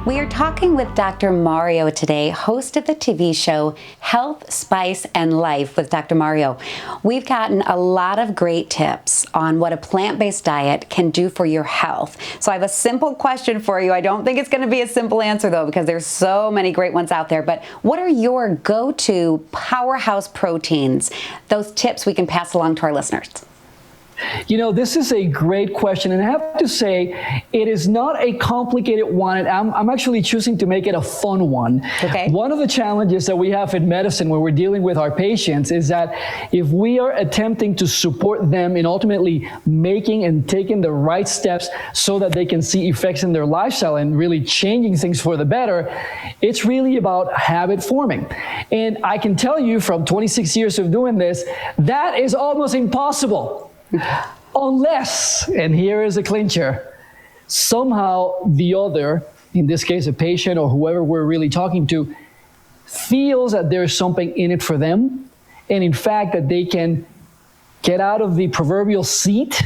We are talking with Dr. Mario today, host of the TV show Health, Spice, and Life with Dr. Mario. We've gotten a lot of great tips on what a plant-based diet can do for your health. So I have a simple question for you. I don't think it's going to be a simple answer, though, because there's so many great ones out there. But what are your go-to powerhouse proteins? Those tips we can pass along to our listeners. You know, this is a great question, and I have to say, it is not a complicated one. I'm actually choosing to make it a fun one. Okay. One of the challenges that we have in medicine when we're dealing with our patients is that if we are attempting to support them in ultimately making and taking the right steps so that they can see effects in their lifestyle and really changing things for the better, it's really about habit forming. And I can tell you from 26 years of doing this, that is almost impossible. Unless, and here is a clincher, somehow the other, in this case a patient or whoever we're really talking to, feels that there's something in it for them, and in fact that they can get out of the proverbial seat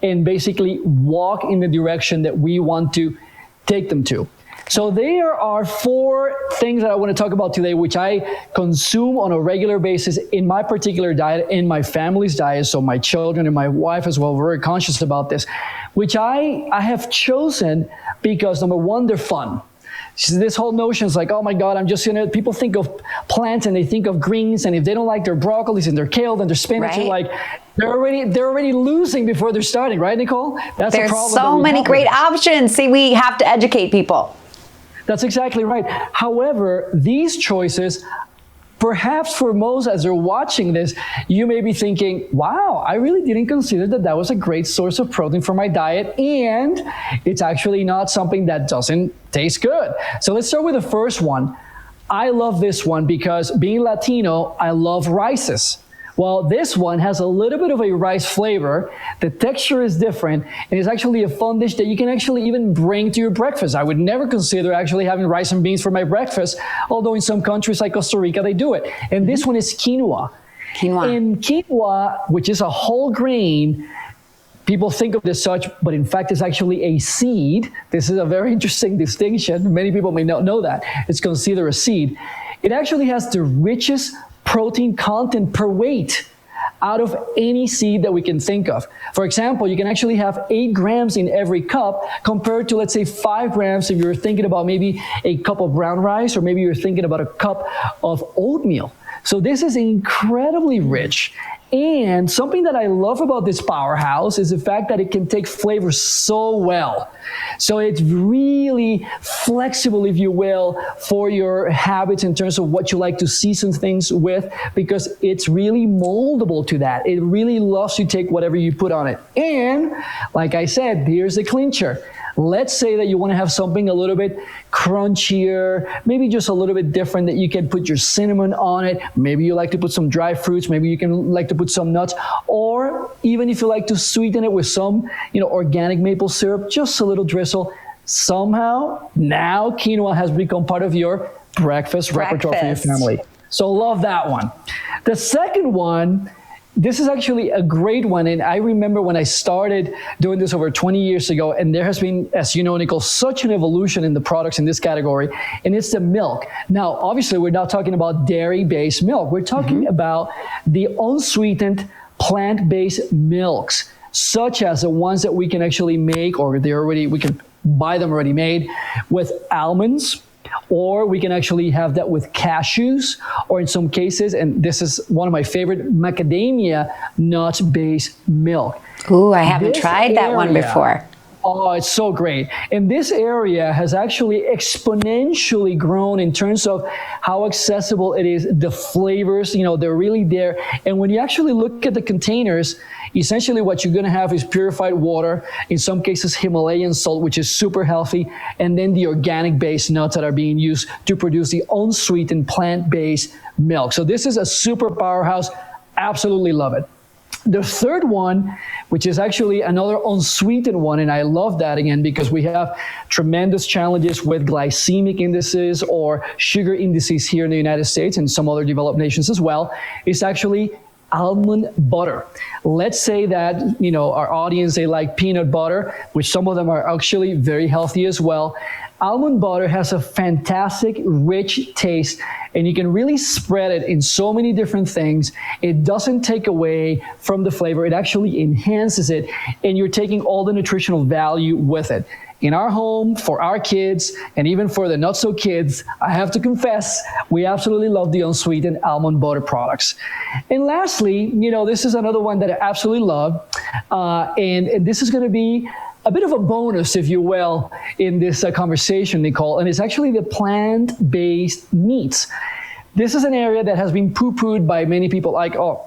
and basically walk in the direction that we want to take them to. So there are 4 things that I want to talk about today, which I consume on a regular basis in my particular diet, in my family's diet, so my children and my wife as well, very conscious about this, which I have chosen because, number one, they're fun. So this whole notion is like, oh my God, I'm just gonna, people think of plants and they think of greens, and if they don't like their broccolis and their kale and their spinach, right. You're like, they're already losing before they're starting, right, Nicole? That's There's a problem. so many great options. See, we have to educate people. That's exactly right. However, these choices, perhaps for most as they're watching this, you may be thinking, wow, I really didn't consider that that was a great source of protein for my diet, and it's actually not something that doesn't taste good. So let's start with the first one. I love this one because being Latino, I love rices. Well, this one has a little bit of a rice flavor. The texture is different, and it's actually a fun dish that you can actually even bring to your breakfast. I would never consider actually having rice and beans for my breakfast, although in some countries like Costa Rica, they do it. And this one is quinoa. Quinoa. And quinoa, which is a whole grain, people think of it as such, but in fact, it's actually a seed. This is a very interesting distinction. Many people may not know that. It's considered a seed. It actually has the richest protein content per weight out of any seed that we can think of. For example, you can actually have 8 grams in every cup compared to, let's say, 5 grams if you're thinking about maybe a cup of brown rice, or maybe you're thinking about a cup of oatmeal. So this is incredibly rich. And something that I love about this powerhouse is the fact that it can take flavor so well. So it's really flexible, if you will, for your habits in terms of what you like to season things with, because it's really moldable to that. It really loves to take whatever you put on it. And like I said, here's the clincher. Let's say that you want to have something a little bit crunchier, maybe just a little bit different, that you can put your cinnamon on it. Maybe you like to put some dry fruits. Maybe you can like to put some nuts, or even if you like to sweeten it with some, organic maple syrup, just a little drizzle. Somehow now quinoa has become part of your breakfast repertoire for your family. So love that one. The second one, this is actually a great one, and I remember when I started doing this over 20 years ago, and there has been, as you know, Nicole, such an evolution in the products in this category, and it's the milk. Now, obviously, we're not talking about dairy-based milk. We're talking about the unsweetened plant-based milks, such as the ones that we can actually make, or we can buy them already made, with almonds, or we can actually have that with cashews, or in some cases, and this is one of my favorite, macadamia nut-based milk. Ooh, I haven't tried that one before. Oh, it's so great. And this area has actually exponentially grown in terms of how accessible it is. The flavors, they're really there. And when you actually look at the containers, essentially what you're going to have is purified water, in some cases Himalayan salt, which is super healthy, and then the organic-based nuts that are being used to produce the unsweetened plant-based milk. So this is a super powerhouse. Absolutely love it. The third one, which is actually another unsweetened one, and I love that again because we have tremendous challenges with glycemic indices or sugar indices here in the United States and some other developed nations as well, is actually almond butter. Let's say that, our audience, they like peanut butter, which some of them are actually very healthy as well. almond butter has a fantastic, rich taste, and you can really spread it in so many different things. It doesn't take away from the flavor. It actually enhances it, and you're taking all the nutritional value with it. In our home, for our kids, and even for the not-so-kids, I have to confess, we absolutely love the unsweetened almond butter products. And lastly, this is another one that I absolutely love, and this is going to be a bit of a bonus, if you will, in this conversation, Nicole, and it's actually the plant-based meats. This is an area that has been poo-pooed by many people, like, oh,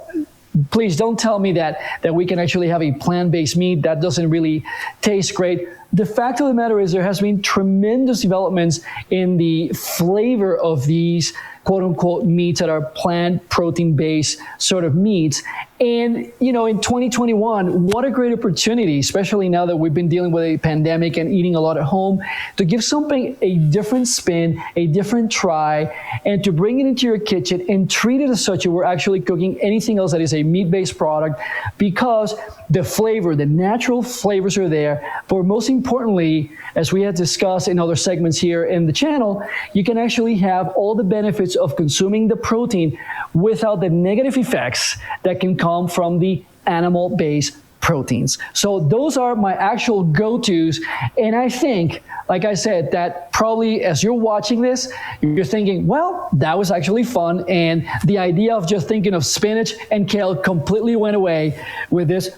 please don't tell me that we can actually have a plant-based meat. That doesn't really taste great. The fact of the matter is there has been tremendous developments in the flavor of these quote-unquote meats that are plant protein-based sort of meats. And, in 2021, what a great opportunity, especially now that we've been dealing with a pandemic and eating a lot at home, to give something a different spin, a different try, and to bring it into your kitchen and treat it as such. We're actually cooking anything else that is a meat-based product, because the flavor, the natural flavors are there. But most importantly, as we had discussed in other segments here in the channel, you can actually have all the benefits of consuming the protein without the negative effects that can come from the animal-based proteins. So those are my actual go-tos. And I think, like I said, that probably as you're watching this, you're thinking, well, that was actually fun. And the idea of just thinking of spinach and kale completely went away with this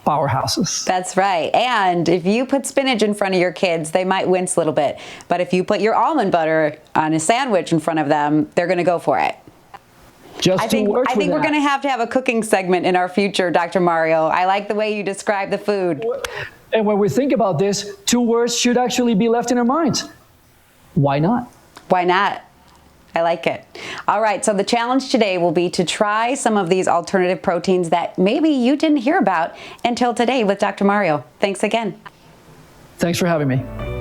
Powerhouses. That's right. And if you put spinach in front of your kids, they might wince a little bit. But if you put your almond butter on a sandwich in front of them, they're going to go for it. I think we're going to have a cooking segment in our future, Dr. Mario. I like the way you describe the food. And when we think about this, 2 words should actually be left in our minds. Why not? Why not? I like it. All right, so the challenge today will be to try some of these alternative proteins that maybe you didn't hear about until today with Dr. Mario. Thanks again. Thanks for having me.